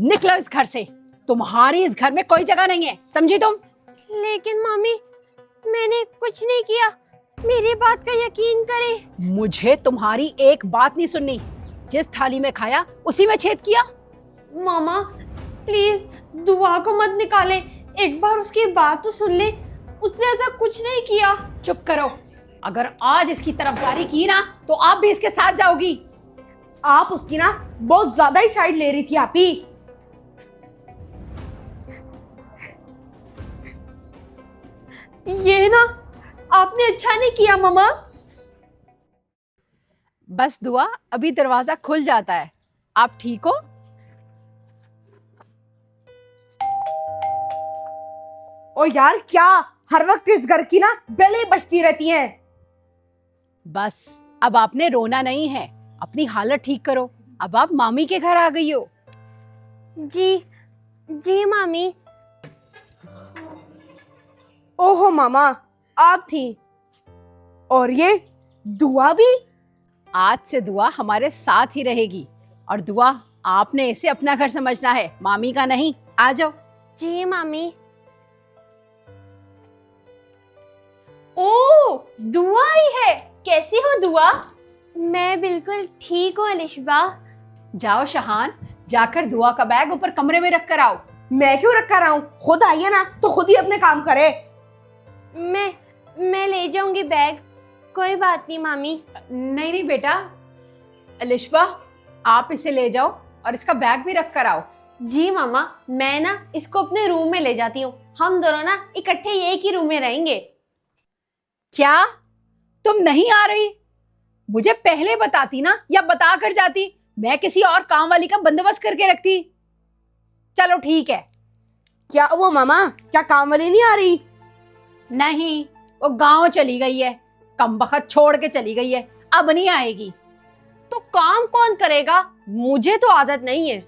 निकलो इस घर से। तुम्हारी इस घर में कोई जगह नहीं है, समझी तुम? लेकिन मम्मी, मैंने कुछ नहीं किया, मेरी बात का यकीन करें। मुझे तुम्हारी एक बात नहीं सुननी। जिस थाली में खाया उसी में छेद किया। मामा प्लीज दुआ को मत निकाले, एक बार उसकी बात तो सुन ले, उसने ऐसा कुछ नहीं किया। चुप करो। अगर आज इसकी तरफदारी की ना तो आप भी इसके साथ जाओगी। आप उसकी ना बहुत ज्यादा ही साइड ले रही थी आप ही। ये ना आपने अच्छा नहीं किया मामा। बस दुआ, अभी दरवाजा खुल जाता है। आप ठीक हो? ओ यार, क्या हर वक्त इस घर की ना बेलें बजती रहती हैं। बस अब आपने रोना नहीं है, अपनी हालत ठीक करो। अब आप मामी के घर आ गई हो। जी जी मामी। ओहो मामा, आप थी। और ये दुआ भी? आज से दुआ हमारे साथ ही रहेगी। और दुआ, आपने इसे अपना घर समझना है, मामी का नहीं। आ जाओ। जी मामी। ओ दुआ ही है, कैसी हो दुआ? मैं बिल्कुल ठीक हूँ अलिशबा। जाओ शहान, जाकर दुआ का बैग ऊपर कमरे में रख कर आओ। मैं क्यों रख कर आऊं? खुद आइए ना तो खुद ही अपने काम करे। मैं ले जाऊंगी बैग, कोई बात नहीं मामी। नहीं नहीं बेटा, अलिशबा आप इसे ले जाओ और इसका बैग भी रख कर आओ। जी मामा, मैं ना इसको अपने रूम में ले जाती हूँ, हम दोनों ना इकट्ठे एक ही रूम में रहेंगे। क्या तुम नहीं आ रही? मुझे पहले बताती ना, या बता कर जाती, मैं किसी और काम वाली का बंदोबस्त करके रखती। चलो ठीक है। क्या वो मामा, क्या काम वाली नहीं आ रही? नहीं, वो गांव चली गई है, कमबख्त छोड़ के चली गई है, अब नहीं आएगी। तो काम कौन करेगा? मुझे तो आदत नहीं है।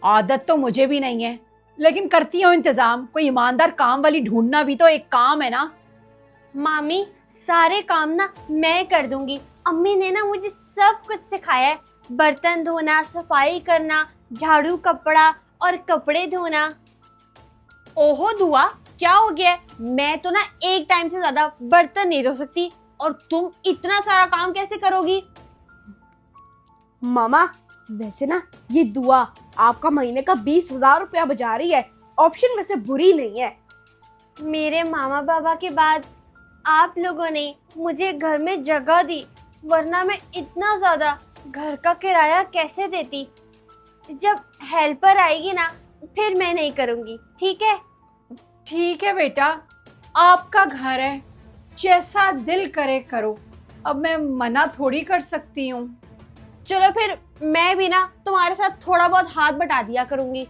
आदत तो मुझे भी नहीं है, लेकिन करती हूँ इंतजाम। कोई ईमानदार काम वाली ढूंढना भी तो एक काम है ना। मामी सारे काम ना मैं कर दूंगी, अम्मी ने ना मुझे सब कुछ सिखाया है, बर्तन धोना, सफाई करना, झाड़ू, कपड़ा और कपड़े धोना। ओहो दुआ, क्या हो गया? मैं तो ना एक टाइम से ज्यादा बर्तन नहीं धो सकती, और तुम इतना सारा काम कैसे करोगी? मामा वैसे ना ये दुआ आपका महीने का 20,000 रुपया बचा रही है, ऑप्शन में से बुरी नहीं है। मेरे मामा बाबा के बाद आप लोगों ने मुझे घर में जगह दी, वरना मैं इतना ज्यादा घर का किराया कैसे देती। जब हेल्पर आएगी ना फिर मैं नहीं करूंगी, ठीक है? ठीक है बेटा, आपका घर है, जैसा दिल करे करो। अब मैं मना थोड़ी कर सकती हूँ। चलो फिर मैं भी ना तुम्हारे साथ थोड़ा बहुत हाथ बटा दिया करूंगी।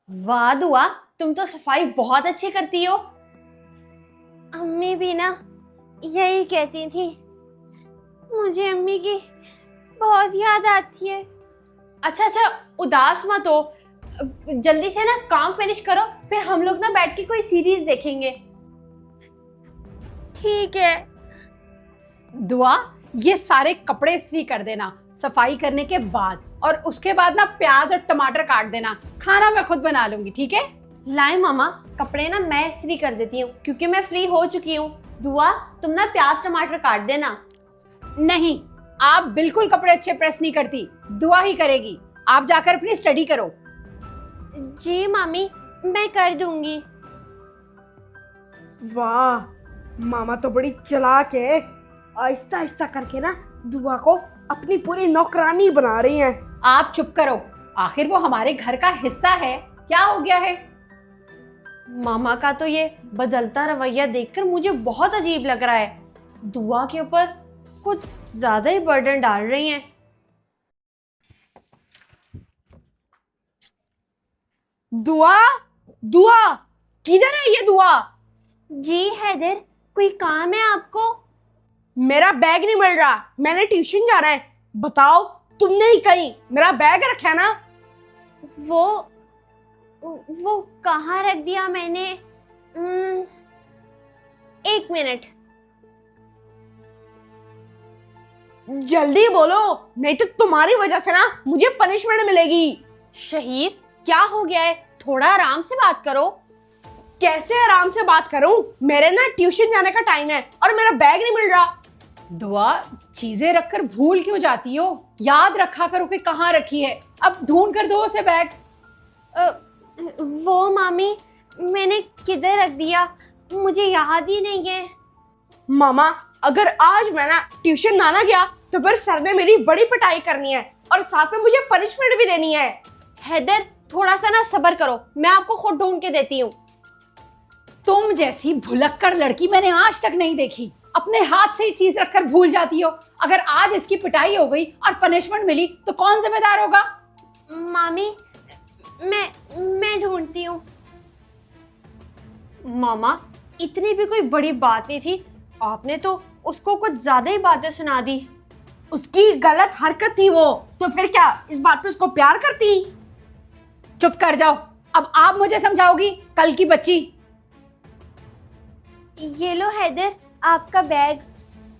वाह दुआ, तुम तो सफाई बहुत अच्छी करती हो। अम्मी भी ना यही कहती थी, मुझे अम्मी की बहुत याद आती है। अच्छा अच्छा, उदास मत हो, जल्दी से ना काम फिनिश करो, फिर हम लोग ना बैठ के कोई सीरीज देखेंगे। ठीक है। दुआ, ये सारे कपड़े इस्त्री कर देना सफाई करने के बाद, और उसके बाद ना प्याज और टमाटर काट देना। खाना मैं खुद बना लूंगी, ठीक है? लाए मामा, कपड़े ना मैं इस्त्री कर देती हूँ क्योंकि मैं फ्री हो चुकी हूँ। दुआ, तुम ना प्याज टमाटर काट देना। नहीं, आप बिल्कुल कपड़े अच्छे प्रेस नहीं करती, दुआ ही करेगी। आप जाकर अपनी स्टडी करो। जी मामी, मैं कर दूंगी। वाह, मामा तो बड़ी चालाक है, आहिस्ता आहिस्ता करके ना दुआ को अपनी पूरी नौकरानी बना रही हैं। आप चुप करो, आखिर वो हमारे घर का हिस्सा है। क्या हो गया है? मामा का तो ये बदलता रवैया देखकर मुझे बहुत अजीब लग रहा है। दुआ के ऊपर कुछ ज्यादा ही बर्डन डाल रही हैं। दुआ, दुआ किधर है ये दुआ? जी हैदर, कोई काम है आपको? मेरा बैग नहीं मिल रहा, मैंने ट्यूशन जाना है। बताओ, तुमने ही कहीं मेरा बैग रखा है ना? वो कहाँ रख दिया मैंने? 1 मिनट। जल्दी बोलो, नहीं तो तुम्हारी वजह से ना मुझे पनिशमेंट मिलेगी। शहीर, क्या हो गया है? थोड़ा आराम से बात करो। कैसे आराम से बात करूं? मेरे ना ट्यूशन जाने का टाइम है और मेरा बैग नहीं मिल रहा। दुआ, चीजें रखकर भूल क्यों जाती हो? याद रखा करो कि कहाँ रखी है। अब ढूंढ कर दो उसे बैग। वो मामी, मैंने किधर रख दिया मुझे याद ही नहीं है। मामा, अगर आज मैं ना ट्यूशन ना गया तो फिर सर ने मेरी बड़ी पिटाई करनी है और साथ में मुझे पनिशमेंट भी देनी है। हैदर, थोड़ा सा ना सब्र करो, मैं आपको खुद ढूंढ के देती हूँ। तुम जैसी भुलक्कड़ लड़की मैंने आज तक नहीं देखी। अपने हाथ से ही चीज रखकर भूल जाती हो। अगर आज इसकी पिटाई हो गई और पनिशमेंट मिली तो कौन जिम्मेदार होगा? मामी, मैं ढूंढती हूँ। मामा, इतनी भी कोई बड़ी बात नहीं थी, आपने तो उसको कुछ ज्यादा ही बातें सुना दी। उसकी गलत हरकत थी वो, तो फिर क्या इस बात पे उसको प्यार करती? चुप कर जाओ। अब आप मुझे समझाओगी, कल की बच्ची। ये लो हैदर, आपका बैग।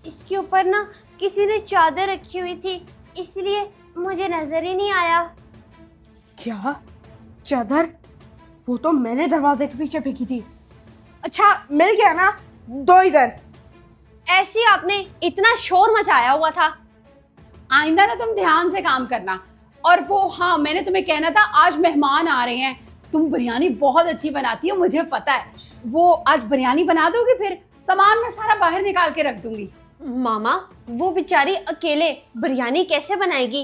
इसके ऊपर ना किसी ने चादर रखी हुई थी, इसलिए मुझे नजर ही नहीं आया। क्या चादर? वो तो मैंने दरवाजे के पीछे फेंकी थी। अच्छा, मिल गया ना, दो इधर। ऐसी आपने इतना शोर मचाया हुआ था। आइंदा ना तुम ध्यान से काम करना। और वो, हाँ, मैंने तुम्हें कहना था, आज मेहमान आ रहे हैं। तुम बिरयानी बहुत अच्छी बनाती हो, मुझे पता है। वो आज बिरयानी बना दोगी, फिर सामान मैं सारा बाहर निकाल के रख दूंगी। मामा, वो बेचारी अकेले बिरयानी कैसे बनाएगी?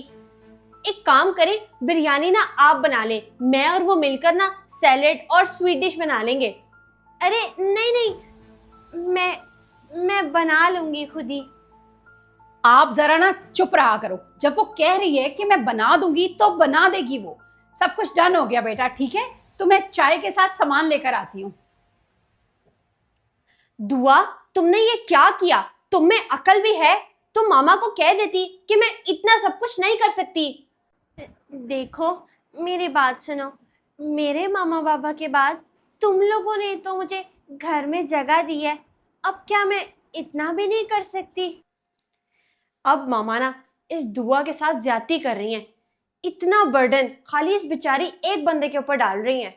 एक काम करें, बिरयानी ना आप बना ले, मैं और वो मिलकर ना सैलेड और स्वीट डिश बना लेंगे। अरे नहीं नहीं, मैं बना लूंगी खुद ही। आप जरा ना चुप रहा करो। जब वो कह रही है कि मैं बना दूंगी तो बना देगी वो। सब कुछ डन हो गया बेटा, ठीक है? तो मैं चाय के साथ सामान लेकर आती हूँ। दुआ, तुमने ये क्या किया? तुम में अकल भी है? तुम मामा को कह देती कि मैं इतना सब कुछ नहीं कर सकती। देखो, मेरी बात सुनो। मेरे मामा बाबा के बाद तुम लोगों ने तो मुझे घर में जगह दी है, अब क्या मैं इतना भी नहीं कर सकती? अब मामा ना इस दुआ के साथ ज्यादती कर रही हैं। इतना बर्डन खाली इस बेचारी एक बंदे के ऊपर डाल रही हैं।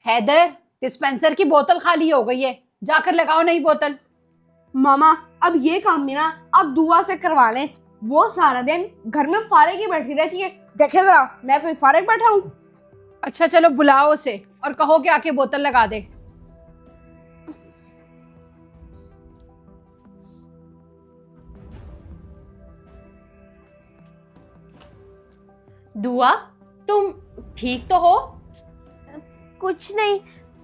हैदर, डिस्पेंसर की बोतल खाली हो गई है, जाकर लगाओ नई बोतल। मामा, अब ये काम भी ना आप दुआ से करवा लें। वो सारा दिन घर में फारिग ही बैठी रहती है। देखे जरा, मैं कोई फारिग बैठा हूँ? अच्छा चलो, बुलाओ उसे और कहो कि आके बोतल लगा दे। दुआ, तुम ठीक तो हो? कुछ नहीं,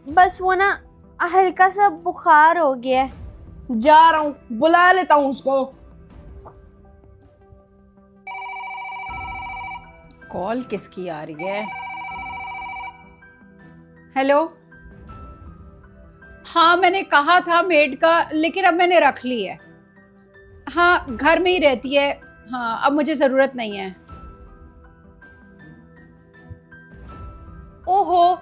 बस वो ना हल्का सा बुखार हो गया है। जा रहा हूँ, बुला लेता हूँ उसको। कॉल किसकी आ रही है? हेलो। हाँ, मैंने कहा था मेड का, लेकिन अब मैंने रख ली है। हाँ, घर में ही रहती है। हाँ, अब मुझे जरूरत नहीं है। ओहो,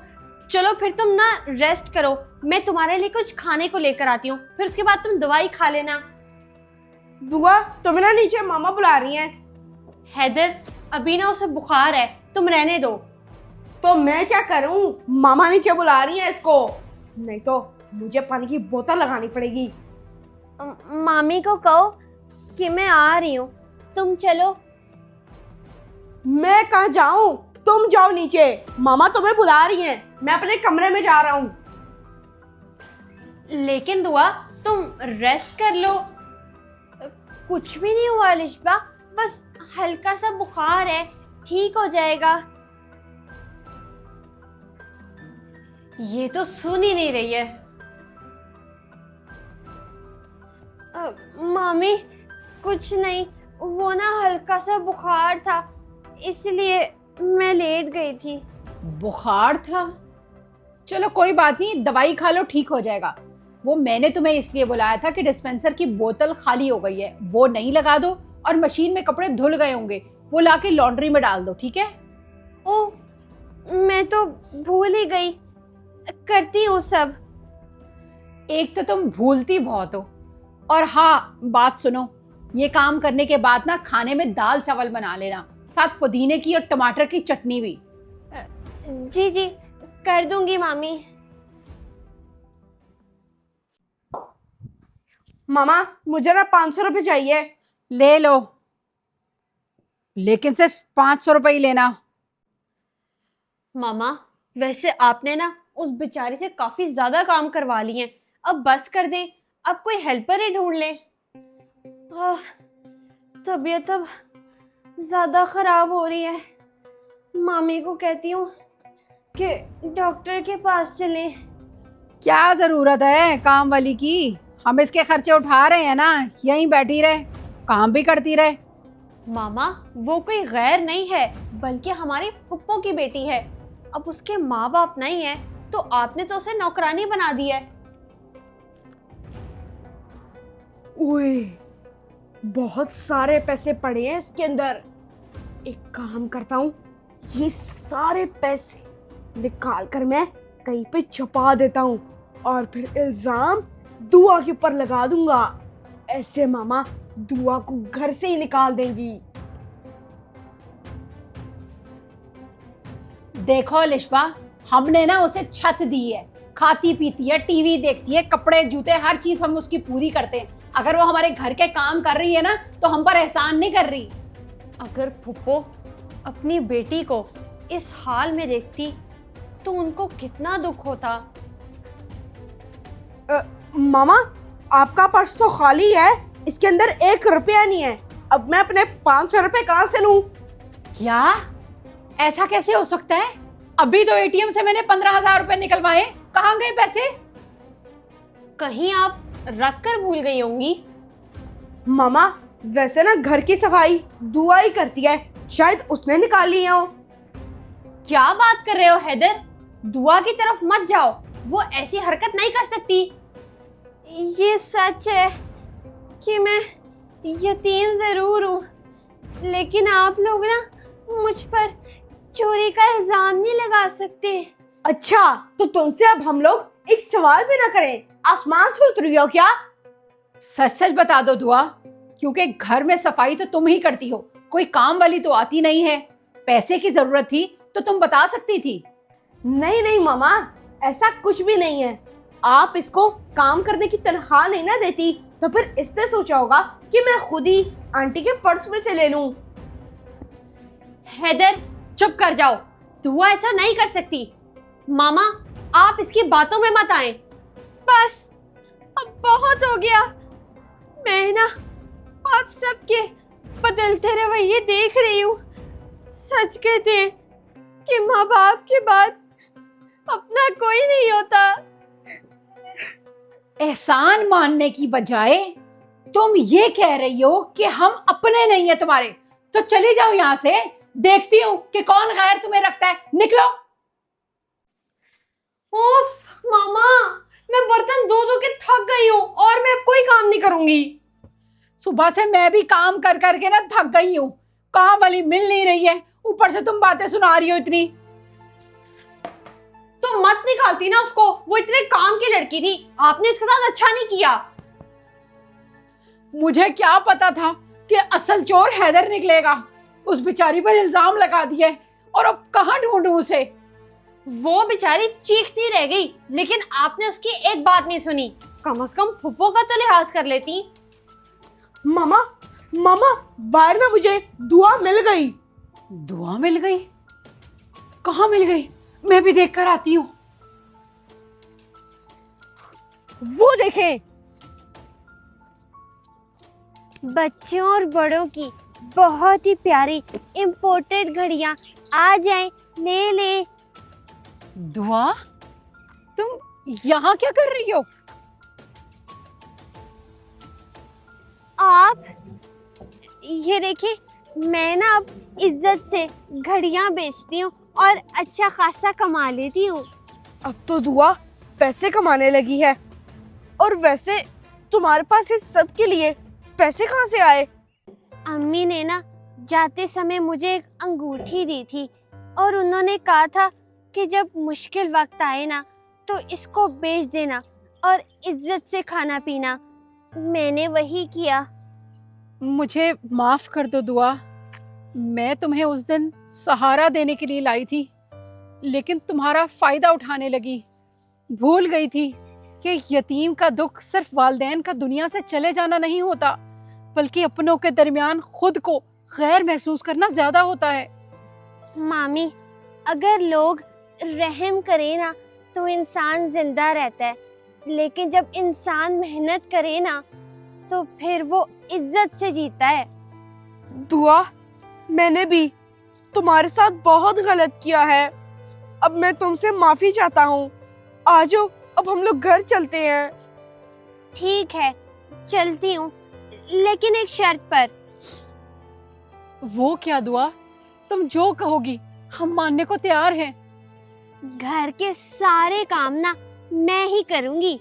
चलो फिर तुम ना रेस्ट करो, मैं तुम्हारे लिए कुछ खाने को लेकर आती हूँ, फिर उसके बाद तुम दवाई खा लेना। दुआ, तुम्हें ना नीचे मामा बुला रही हैं। हैदर, अभी ना उसे बुखार है, तुम रहने दो। तो मैं क्या करूं? मामा नीचे बुला रही है इसको, नहीं तो मुझे पानी की बोतल लगानी पड़ेगी। मामी को कहो कि मैं आ रही हूँ, तुम चलो। मैं कहाँ जाऊं? तुम जाओ नीचे, मामा तुम्हें बुला रही हैं। मैं अपने कमरे में जा रहा हूँ। लेकिन दुआ, तुम रेस्ट कर लो। कुछ भी नहीं हुआ लिशबा, बस हल्का सा बुखार है, ठीक हो जाएगा। ये तो सुन ही नहीं रही है। मामी, कुछ नहीं, वो ना हल्का सा बुखार था, इसलिए मैं लेट गई थी। बुखार था? चलो कोई बात नहीं, दवाई खा लो, ठीक हो जाएगा। वो मैंने तुम्हें इसलिए बुलाया था कि डिस्पेंसर की बोतल खाली हो गई है, वो नहीं लगा दो, और मशीन में कपड़े धुल गए होंगे, वो लाके लॉन्ड्री में डाल दो, ठीक है? ओ, मैं तो भूल ही गई, करती हूँ सब। एक तो तुम भूलती बहुत हो, और हाँ बात सुनो, ये काम करने के बाद ना खाने में दाल चावल बना लेना, साथ पुदीने की और टमाटर की चटनी भी। जी जी, कर दूंगी मामी। मामा मुझे ना 500 रुपए चाहिए। ले लो, लेकिन सिर्फ 500 रुपए ही लेना। मामा, वैसे आपने ना उस बेचारी से काफी ज्यादा काम करवा लिए हैं, अब बस कर दे, अब कोई हेल्पर ही ढूंढ ले। तबीयत अब ज्यादा खराब हो रही है, मामी को कहती हूँ कि डॉक्टर के पास चलें। क्या जरूरत है काम वाली की, हम इसके खर्चे उठा रहे हैं ना, यहीं बैठी रहे, काम भी करती रहे। मामा, वो कोई गैर नहीं है, बल्कि हमारी फुप्पो की बेटी है। अब उसके माँ बाप नहीं है तो आपने तो उसे नौकरानी बना दी है। ओए, बहुत सारे पैसे पड़े हैं इसके अंदर। एक काम करता हूँ, ये सारे पैसे निकाल कर मैं कहीं पे छुपा देता हूँ और फिर इल्जाम दुआ के ऊपर लगा दूंगा। ऐसे मामा दुआ को घर से ही निकाल देंगी। देखो लिशबा, हमने ना उसे छत दी है, खाती पीती है, टीवी देखती है, कपड़े जूते हर चीज हम उसकी पूरी करते हैं। अगर वो हमारे घर के काम कर रही है ना तो हम पर एहसान नहीं कर रही। अगर फुप्पो अपनी बेटी को इस हाल में देखती तो उनको कितना दुख होता। मामा, आपका पर्स तो खाली है, इसके अंदर 1 रुपया नहीं है। अब मैं अपने 500 रुपए कहाँ से लूं? क्या? ऐसा कैसे हो सकता है? अभी तो एटीएम से मैंने 15,000 रुपए निकलवाए, कहाँ गए पैसे? कहीं आप रख कर भूल गई होंगी। मामा, वैसे ना घर की सफाई दुआ ही करती है, शायद उसने निकाल लिया हो। क्या बात कर रहे हो हैदर, दुआ की तरफ मत जाओ, वो ऐसी हरकत नहीं कर सकती। ये सच है कि मैं यतीम जरूर हूँ, लेकिन आप लोग ना मुझ पर चोरी का इल्जाम नहीं लगा सकते। अच्छा, तो तुमसे अब हम लोग एक सवाल भी ना करें, आसमान से उतरी हो क्या? सच सच बता दो दुआ, क्योंकि घर में सफाई तो तुम ही करती हो, कोई काम वाली तो आती नहीं है। पैसे की जरूरत थी तो तुम बता सकती थी। नहीं नहीं मामा, ऐसा कुछ भी नहीं है। आप इसको काम करने की तनख्वाह नहीं ना देती तो फिर इसने सोचा होगा कि मैं खुद ही आंटी के पर्स में से ले लूं। हैदर, चुप कर जाओ, दुआ ऐसा नहीं कर सकती। मामा, आप इसकी बातों में मत आए। बस, अब बहुत हो गया। मैं ना आप सबके बदलते रवैये देख रही हूँ। सच कहते हैं कि माँ बाप के बाद अपना कोई नहीं होता। एहसान मानने की बजाय तुम ये कह रही हो कि हम अपने नहीं है तुम्हारे, तो चली जाओ यहाँ से, देखती हूँ कि कौन गैर तुम्हें रखता है। निकलो। उफ मामा, मैं बर्तन धो धो के थक गई हूँ और मैं अब कोई काम नहीं करूंगी। सुबह से मैं भी काम कर करके ना थक गई हूँ, काम वाली मिल नहीं रही है, ऊपर से तुम बातें सुना रही हो इतनी। तो मत निकालती ना उसको, वो इतने काम की लड़की थी, आपने उसके साथ अच्छा नहीं किया। मुझे क्या पता था कि असल चोर हैदर निकलेगा, उस बेचारी पर इल्जाम लगा दिया है, और अब कहाँ ढूंढूं उसे। वो बेचारी चीखती रह गई, लेकिन आपने उसकी एक बात नहीं सुनी। कम से कम फुप्पो का तो लिहाज कर लेती। मामा मामा, बाहर ना मुझे दुआ मिल गई। दुआ मिल गई? कहाँ मिल गई? मैं भी देख कर आती हूँ। वो देखें। बच्चों और बड़ों की बहुत ही प्यारी इंपोर्टेड घड़ियां, आ जाएं, ले ले। दुआ, तुम यहाँ क्या कर रही हो? आप ये देखिए, मैं ना अब इज्जत से घड़ियां बेचती हूँ और अच्छा खासा कमा लेती हूँ। अब तो दुआ पैसे कमाने लगी है। और वैसे तुम्हारे पास इस सब के लिए पैसे कहाँ से आए? अम्मी ने ना जाते समय मुझे एक अंगूठी दी थी और उन्होंने कहा था कि जब मुश्किल वक्त आए ना तो इसको बेच देना और इज्जत से खाना पीना। मैंने वही किया। मुझे माफ कर दो दुआ, मैं तुम्हें उस दिन सहारा देने के लिए लाई थी, लेकिन तुम्हारा फायदा उठाने लगी। भूल गई थी कि यतीम का दुख सिर्फ वालिदैन का दुनिया से चले जाना नहीं होता, बल्कि अपनों के दरमियान खुद को गैर महसूस करना ज्यादा होता है। मामी, अगर लोग रहम करें ना तो इंसान जिंदा रहता है, लेकिन जब इंसान मेहनत करे ना तो फिर वो इज्जत से जीता है। दुआ, मैंने भी तुम्हारे साथ बहुत गलत किया है। अब मैं तुमसे माफी चाहता हूँ। आजो, अब हम लोग घर चलते हैं। ठीक है, चलती हूँ, लेकिन एक शर्त पर। वो क्या दुआ? तुम जो कहोगी हम मानने को तैयार हैं। घर के सारे काम ना मैं ही करूँगी।